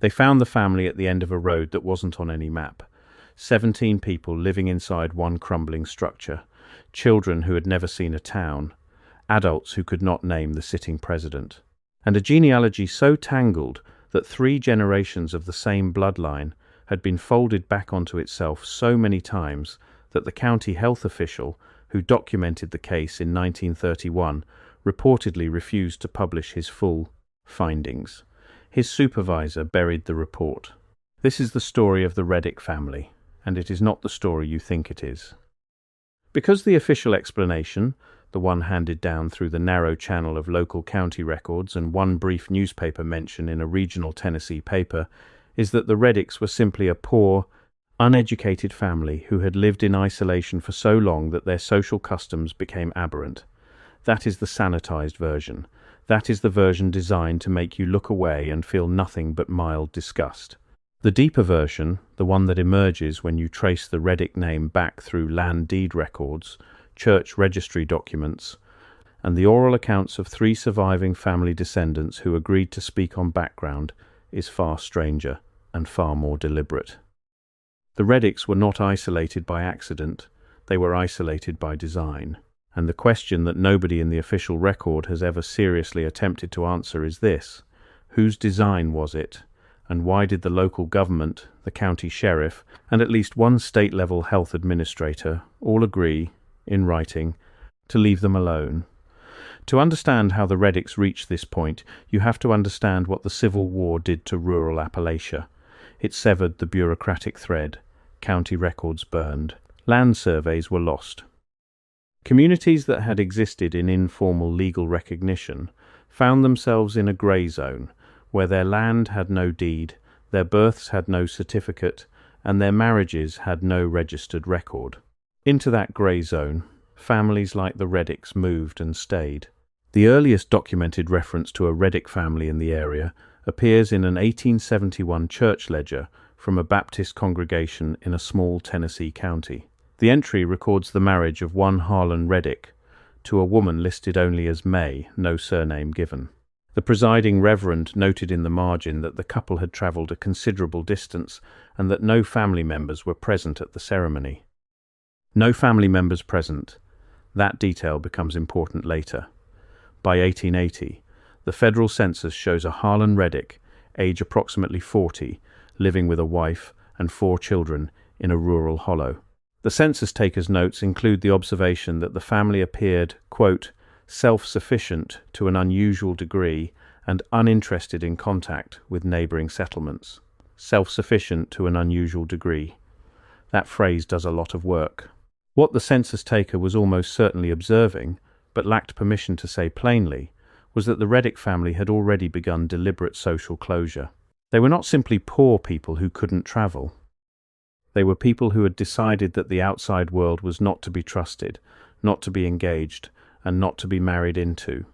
They found the family at the end of a road that wasn't on any map. 17 people living inside one crumbling structure, children who had never seen a town, adults who could not name the sitting president, and a genealogy so tangled that 3 generations of the same bloodline had been folded back onto itself so many times that the county health official who documented the case in 1931 reportedly refused to publish his full findings. His supervisor buried the report. This is the story of the Reddick family, and it is not the story you think it is. Because the official explanation, the one handed down through the narrow channel of local county records and one brief newspaper mention in a regional Tennessee paper, is that the Reddicks were simply a poor, uneducated family who had lived in isolation for so long that their social customs became aberrant. That is the sanitized version. That is the version designed to make you look away and feel nothing but mild disgust. The deeper version, the one that emerges when you trace the Reddick name back through land deed records, church registry documents, and the oral accounts of 3 surviving family descendants who agreed to speak on background, is far stranger and far more deliberate. The Reddicks were not isolated by accident, they were isolated by design. And the question that nobody in the official record has ever seriously attempted to answer is this: whose design was it? And why did the local government, the county sheriff, and at least one state-level health administrator all agree, in writing, to leave them alone? To understand how the Reddicks reached this point, you have to understand what the Civil War did to rural Appalachia. It severed the bureaucratic thread, county records burned, land surveys were lost. Communities that had existed in informal legal recognition found themselves in a grey zone, where their land had no deed, their births had no certificate, and their marriages had no registered record. Into that grey zone, families like the Reddicks moved and stayed. The earliest documented reference to a Reddick family in the area appears in an 1871 church ledger from a Baptist congregation in a small Tennessee county. The entry records the marriage of one Harlan Reddick to a woman listed only as May, no surname given. The presiding reverend noted in the margin that the couple had travelled a considerable distance and that no family members were present at the ceremony. No family members present. That detail becomes important later. By 1880, the federal census shows a Harlan Reddick, age approximately 40, living with a wife and 4 children in a rural hollow. The census taker's notes include the observation that the family appeared, quote, self-sufficient to an unusual degree and uninterested in contact with neighbouring settlements. Self-sufficient to an unusual degree. That phrase does a lot of work. What the census taker was almost certainly observing, but lacked permission to say plainly, was that the Reddick family had already begun deliberate social closure. They were not simply poor people who couldn't travel. They were people who had decided that the outside world was not to be trusted, not to be engaged, and not to be married into.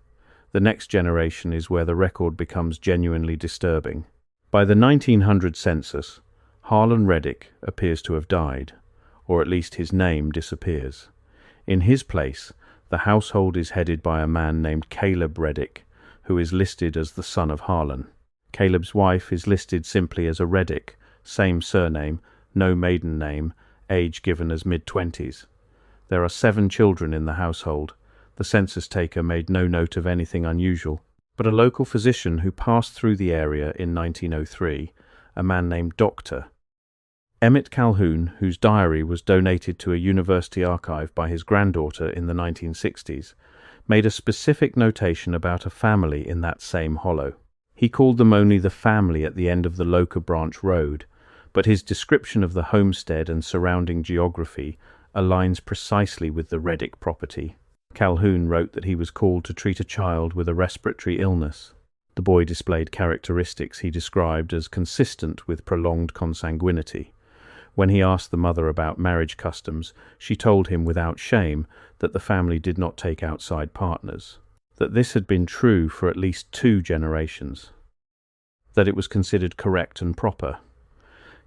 The next generation is where the record becomes genuinely disturbing. By the 1900 census, Harlan Reddick appears to have died, or at least his name disappears. In his place, the household is headed by a man named Caleb Reddick, who is listed as the son of Harlan. Caleb's wife is listed simply as a Reddick, same surname, no maiden name, age given as mid-20s. There are 7 children in the household. The census taker made no note of anything unusual, but a local physician who passed through the area in 1903, a man named Dr. Emmett Calhoun, whose diary was donated to a university archive by his granddaughter in the 1960s, made a specific notation about a family in that same hollow. He called them only the family at the end of the Loca Branch Road, but his description of the homestead and surrounding geography aligns precisely with the Reddick property. Calhoun wrote that he was called to treat a child with a respiratory illness. The boy displayed characteristics he described as consistent with prolonged consanguinity. When he asked the mother about marriage customs, she told him without shame that the family did not take outside partners, that this had been true for at least 2 generations, that it was considered correct and proper.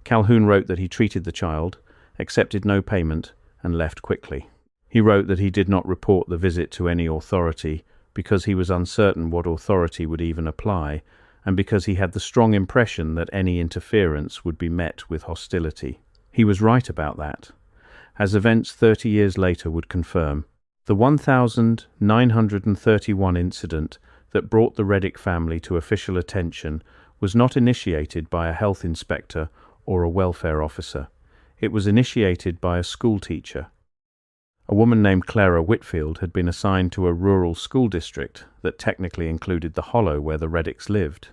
Calhoun wrote that he treated the child, accepted no payment, and left quickly. He wrote that he did not report the visit to any authority because he was uncertain what authority would even apply, and because he had the strong impression that any interference would be met with hostility. He was right about that, as events 30 years later would confirm. The 1931 incident that brought the Reddick family to official attention was not initiated by a health inspector or a welfare officer. It was initiated by a school teacher. A woman named Clara Whitfield had been assigned to a rural school district that technically included the hollow where the Reddicks lived.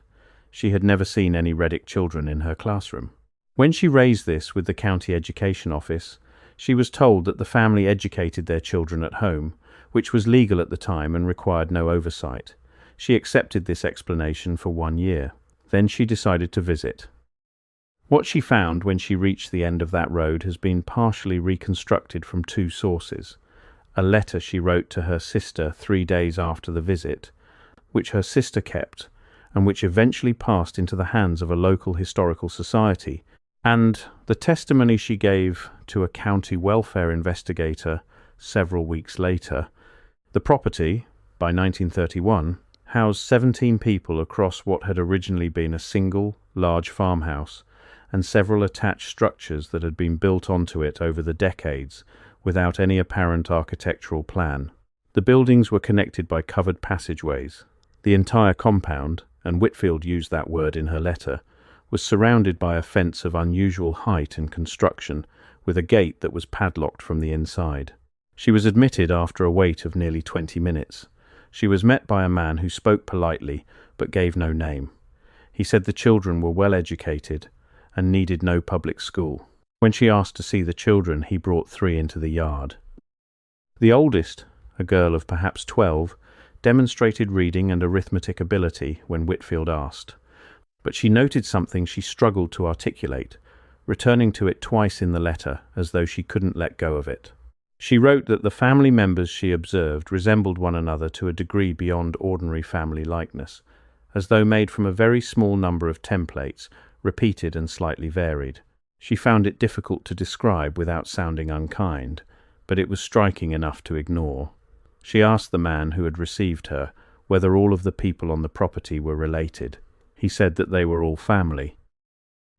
She had never seen any Reddick children in her classroom. When she raised this with the county education office, she was told that the family educated their children at home, which was legal at the time and required no oversight. She accepted this explanation for 1 year. Then she decided to visit. What she found when she reached the end of that road has been partially reconstructed from 2 sources. A letter she wrote to her sister 3 days after the visit, which her sister kept, and which eventually passed into the hands of a local historical society, and the testimony she gave to a county welfare investigator several weeks later. The property, by 1931, housed 17 people across what had originally been a single, large farmhouse, and several attached structures that had been built onto it over the decades without any apparent architectural plan. The buildings were connected by covered passageways. The entire compound, and Whitfield used that word in her letter, was surrounded by a fence of unusual height and construction, with a gate that was padlocked from the inside. She was admitted after a wait of nearly 20 minutes. She was met by a man who spoke politely but gave no name. He said the children were well educated and needed no public school. When she asked to see the children, he brought 3 into the yard. The oldest, a girl of perhaps 12, demonstrated reading and arithmetic ability when Whitfield asked, but she noted something she struggled to articulate, returning to it twice in the letter as though she couldn't let go of it. She wrote that the family members she observed resembled one another to a degree beyond ordinary family likeness, as though made from a very small number of templates, repeated and slightly varied. She found it difficult to describe without sounding unkind, but it was striking enough to ignore. She asked the man who had received her whether all of the people on the property were related. He said that they were all family.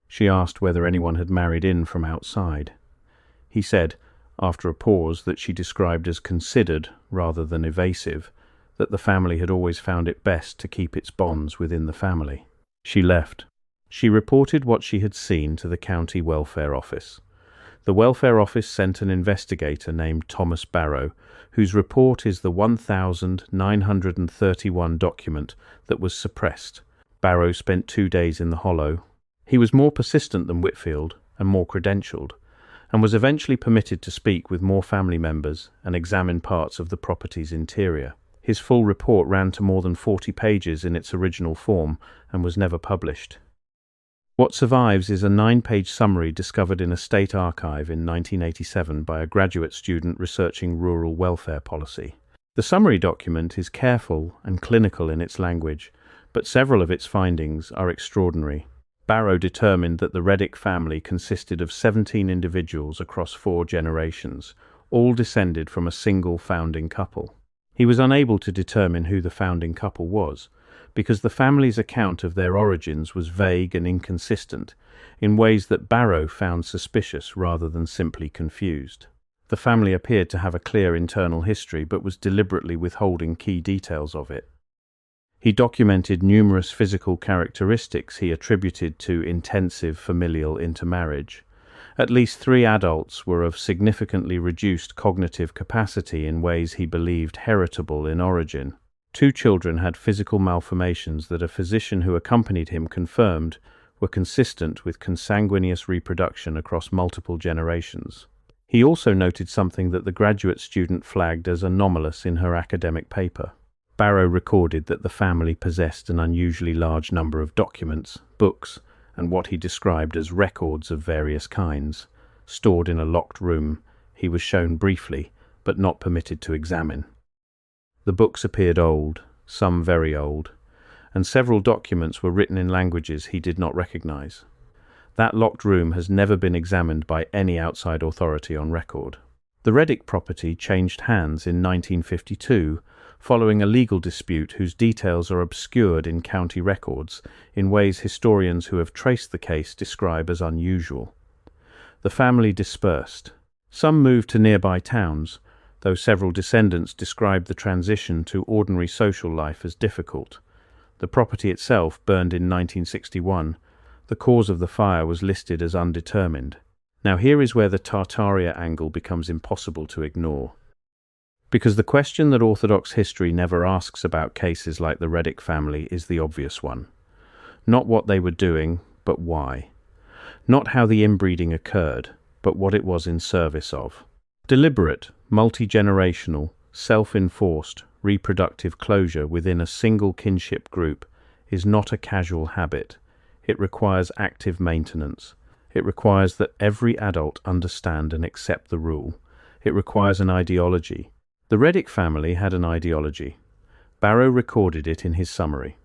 She asked whether anyone had married in from outside. He said, after a pause that she described as considered rather than evasive, that the family had always found it best to keep its bonds within the family. She left. She reported what she had seen to the county welfare office. The welfare office sent an investigator named Thomas Barrow, whose report is the 1931 document that was suppressed. Barrow spent 2 days in the hollow. He was more persistent than Whitfield and more credentialed, and was eventually permitted to speak with more family members and examine parts of the property's interior. His full report ran to more than 40 pages in its original form and was never published. What survives is a 9-page summary discovered in a state archive in 1987 by a graduate student researching rural welfare policy. The summary document is careful and clinical in its language, but several of its findings are extraordinary. Barrow determined that the Reddick family consisted of 17 individuals across 4 generations, all descended from a single founding couple. He was unable to determine who the founding couple was, because the family's account of their origins was vague and inconsistent, in ways that Barrow found suspicious rather than simply confused. The family appeared to have a clear internal history, but was deliberately withholding key details of it. He documented numerous physical characteristics he attributed to intensive familial intermarriage. At least 3 adults were of significantly reduced cognitive capacity in ways he believed heritable in origin. 2 children had physical malformations that a physician who accompanied him confirmed were consistent with consanguineous reproduction across multiple generations. He also noted something that the graduate student flagged as anomalous in her academic paper. Barrow recorded that the family possessed an unusually large number of documents, books, and what he described as records of various kinds, stored in a locked room he was shown briefly, but not permitted to examine. The books appeared old, some very old, and several documents were written in languages he did not recognize. That locked room has never been examined by any outside authority on record. The Reddick property changed hands in 1952 following a legal dispute whose details are obscured in county records in ways historians who have traced the case describe as unusual. The family dispersed. Some moved to nearby towns, though several descendants described the transition to ordinary social life as difficult. The property itself burned in 1961. The cause of the fire was listed as undetermined. Now here is where the Tartaria angle becomes impossible to ignore. Because the question that Orthodox history never asks about cases like the Reddick family is the obvious one. Not what they were doing, but why. Not how the inbreeding occurred, but what it was in service of. Deliberate, multi-generational, self-enforced, reproductive closure within a single kinship group is not a casual habit. It requires active maintenance. It requires that every adult understand and accept the rule. It requires an ideology. The Reddick family had an ideology. Barrow recorded it in his summary.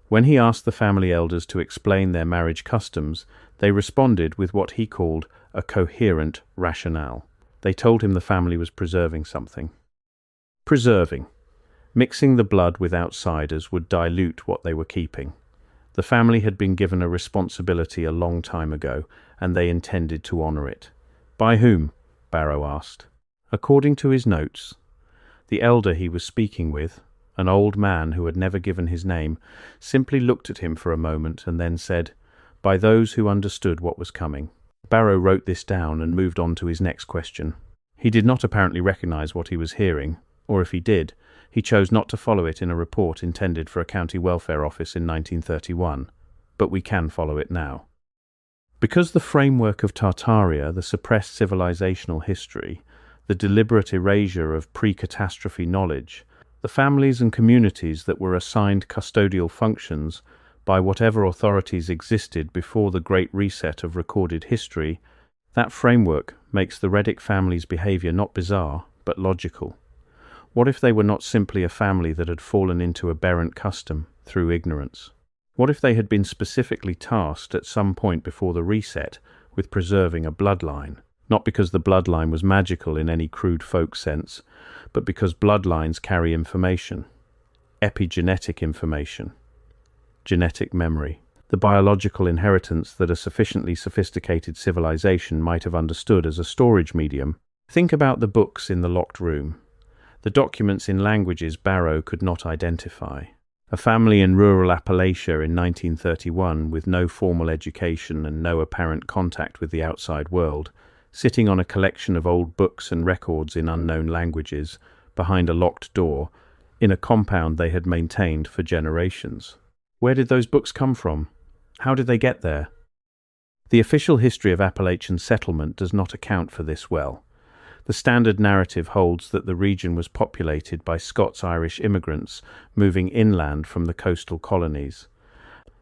When he asked the family elders to explain their marriage customs, they responded with what he called a coherent rationale. They told him the family was preserving something. Preserving. Mixing the blood with outsiders would dilute what they were keeping. The family had been given a responsibility a long time ago, and they intended to honor it. By whom? Barrow asked. According to his notes, the elder he was speaking with, an old man who had never given his name, simply looked at him for a moment and then said, "By those who understood what was coming." Barrow wrote this down and moved on to his next question. He did not apparently recognize what he was hearing, or if he did, he chose not to follow it in a report intended for a county welfare office in 1931, but we can follow it now. Because the framework of Tartaria, the suppressed civilizational history, the deliberate erasure of pre-catastrophe knowledge, the families and communities that were assigned custodial functions by whatever authorities existed before the Great Reset of recorded history, that framework makes the Reddick family's behavior not bizarre, but logical. What if they were not simply a family that had fallen into aberrant custom through ignorance? What if they had been specifically tasked at some point before the reset with preserving a bloodline? Not because the bloodline was magical in any crude folk sense, but because bloodlines carry information, epigenetic information, genetic memory, the biological inheritance that a sufficiently sophisticated civilization might have understood as a storage medium. Think about the books in the locked room, the documents in languages Barrow could not identify. A family in rural Appalachia in 1931 with no formal education and no apparent contact with the outside world, sitting on a collection of old books and records in unknown languages, behind a locked door, in a compound they had maintained for generations. Where did those books come from? How did they get there? The official history of Appalachian settlement does not account for this well. The standard narrative holds that the region was populated by Scots-Irish immigrants moving inland from the coastal colonies.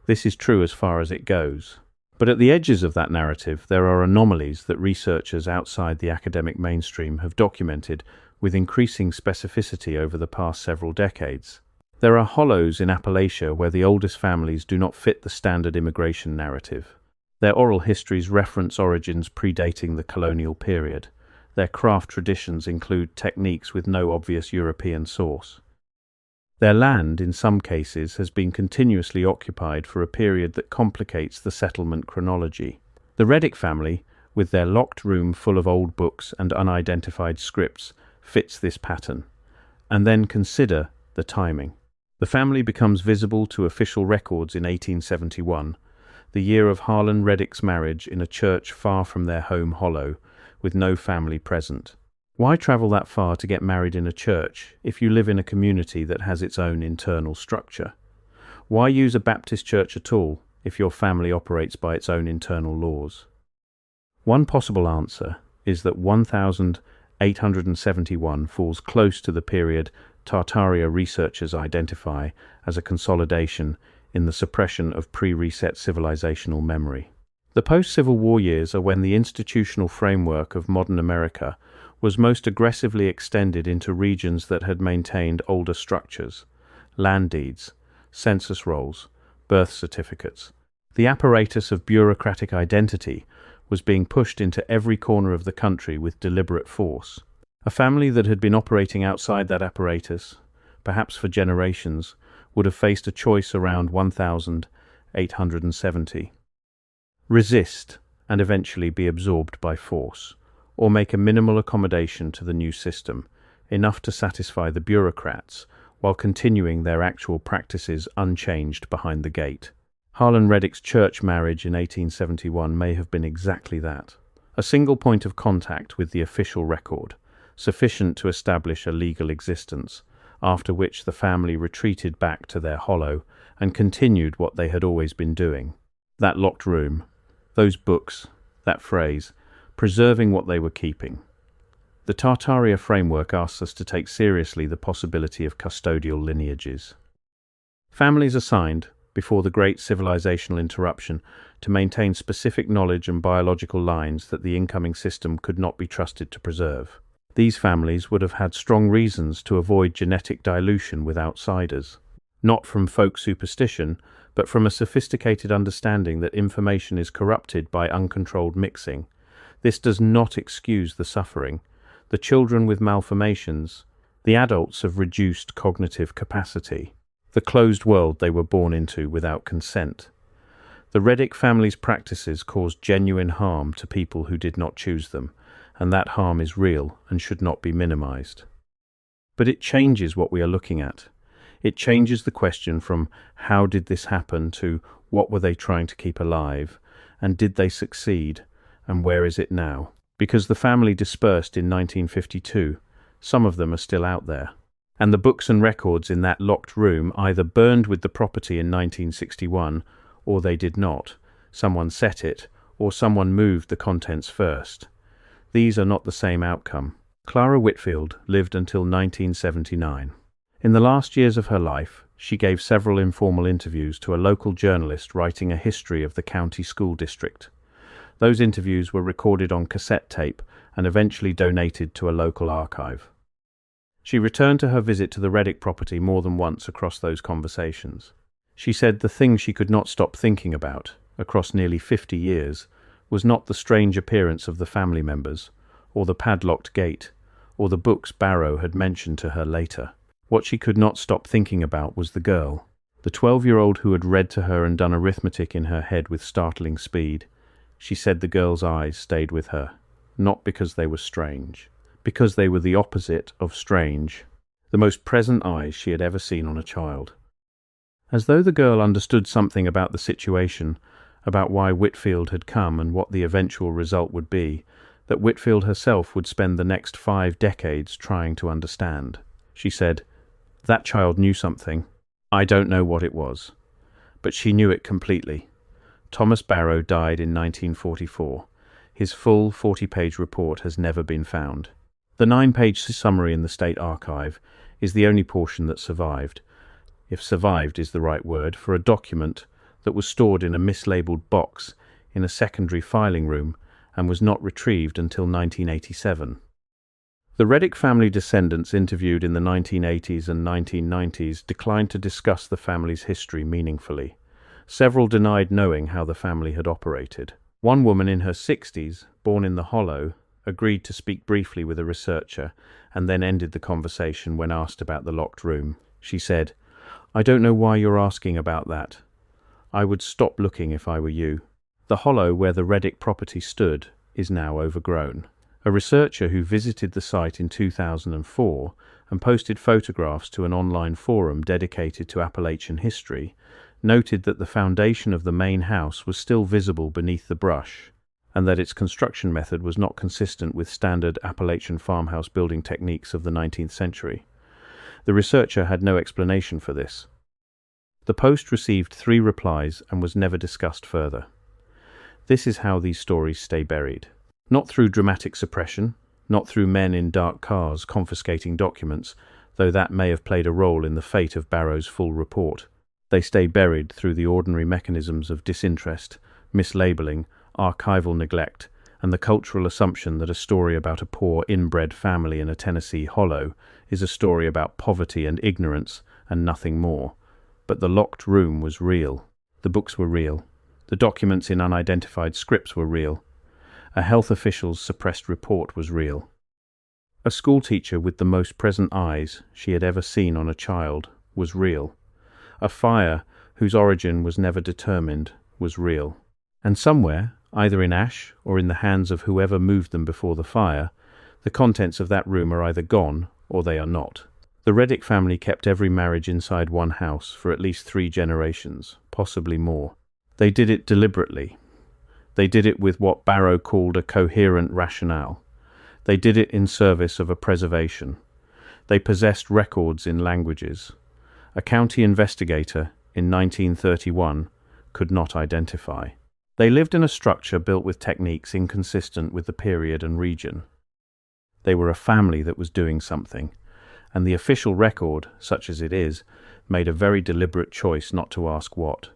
This is true as far as it goes. But at the edges of that narrative, there are anomalies that researchers outside the academic mainstream have documented with increasing specificity over the past several decades. There are hollows in Appalachia where the oldest families do not fit the standard immigration narrative. Their oral histories reference origins predating the colonial period. Their craft traditions include techniques with no obvious European source. Their land, in some cases, has been continuously occupied for a period that complicates the settlement chronology. The Reddick family, with their locked room full of old books and unidentified scripts, fits this pattern. And then consider the timing. The family becomes visible to official records in 1871, the year of Harlan Reddick's marriage in a church far from their home hollow, with no family present. Why travel that far to get married in a church if you live in a community that has its own internal structure? Why use a Baptist church at all if your family operates by its own internal laws? One possible answer is that 1871 falls close to the period Tartaria researchers identify as a consolidation in the suppression of pre-reset civilizational memory. The post-Civil War years are when the institutional framework of modern America was most aggressively extended into regions that had maintained older structures, land deeds, census rolls, birth certificates. The apparatus of bureaucratic identity was being pushed into every corner of the country with deliberate force. A family that had been operating outside that apparatus, perhaps for generations, would have faced a choice around 1,870. Resist and eventually be absorbed by force, or make a minimal accommodation to the new system, enough to satisfy the bureaucrats, while continuing their actual practices unchanged behind the gate. Harlan Reddick's church marriage in 1871 may have been exactly that. A single point of contact with the official record, sufficient to establish a legal existence, after which the family retreated back to their hollow and continued what they had always been doing. That locked room, those books, that phrase, preserving what they were keeping. The Tartaria framework asks us to take seriously the possibility of custodial lineages. Families assigned, before the great civilizational interruption, to maintain specific knowledge and biological lines that the incoming system could not be trusted to preserve. These families would have had strong reasons to avoid genetic dilution with outsiders, not from folk superstition, but from a sophisticated understanding that information is corrupted by uncontrolled mixing. This does not excuse the suffering, the children with malformations, the adults of reduced cognitive capacity, the closed world they were born into without consent. The Reddick family's practices caused genuine harm to people who did not choose them, and that harm is real and should not be minimized. But it changes what we are looking at. It changes the question from how did this happen to what were they trying to keep alive, and did they succeed, and where is it now? Because the family dispersed in 1952, some of them are still out there. And the books and records in that locked room either burned with the property in 1961, or they did not. Someone set it, or someone moved the contents first. These are not the same outcome. Clara Whitfield lived until 1979. In the last years of her life, she gave several informal interviews to a local journalist writing a history of the county school district. Those interviews were recorded on cassette tape and eventually donated to a local archive. She returned to her visit to the Reddick property more than once across those conversations. She said the thing she could not stop thinking about, across nearly 50 years, was not the strange appearance of the family members, or the padlocked gate, or the books Barrow had mentioned to her later. What she could not stop thinking about was the girl, the 12-year-old who had read to her and done arithmetic in her head with startling speed. She said the girl's eyes stayed with her, not because they were strange, because they were the opposite of strange, the most present eyes she had ever seen on a child. As though the girl understood something about the situation, about why Whitfield had come and what the eventual result would be, that Whitfield herself would spend the next 5 decades trying to understand. She said, "That child knew something. I don't know what it was. But she knew it completely." Thomas Barrow died in 1944. His full 40-page report has never been found. The 9-page summary in the State Archive is the only portion that survived, if survived is the right word, for a document that was stored in a mislabeled box in a secondary filing room and was not retrieved until 1987. The Reddick family descendants interviewed in the 1980s and 1990s declined to discuss the family's history meaningfully. Several denied knowing how the family had operated. One woman in her 60s, born in the Hollow, agreed to speak briefly with a researcher and then ended the conversation when asked about the locked room. She said, "I don't know why you're asking about that. I would stop looking if I were you." The hollow where the Reddick property stood is now overgrown. A researcher who visited the site in 2004 and posted photographs to an online forum dedicated to Appalachian history noted that the foundation of the main house was still visible beneath the brush, and that its construction method was not consistent with standard Appalachian farmhouse building techniques of the 19th century. The researcher had no explanation for this. The post received 3 replies and was never discussed further. This is how these stories stay buried. Not through dramatic suppression, not through men in dark cars confiscating documents, though that may have played a role in the fate of Barrow's full report. They stay buried through the ordinary mechanisms of disinterest, mislabeling, archival neglect, and the cultural assumption that a story about a poor inbred family in a Tennessee hollow is a story about poverty and ignorance and nothing more. But the locked room was real. The books were real. The documents in unidentified scripts were real. A health official's suppressed report was real. A schoolteacher with the most present eyes she had ever seen on a child was real. A fire whose origin was never determined was real. And somewhere, either in ash or in the hands of whoever moved them before the fire, the contents of that room are either gone or they are not. The Reddick family kept every marriage inside one house for at least 3 generations, possibly more. They did it deliberately. They did it with what Barrow called a coherent rationale. They did it in service of a preservation. They possessed records in languages. A county investigator in 1931 could not identify. They lived in a structure built with techniques inconsistent with the period and region. They were a family that was doing something, and the official record, such as it is, made a very deliberate choice not to ask what.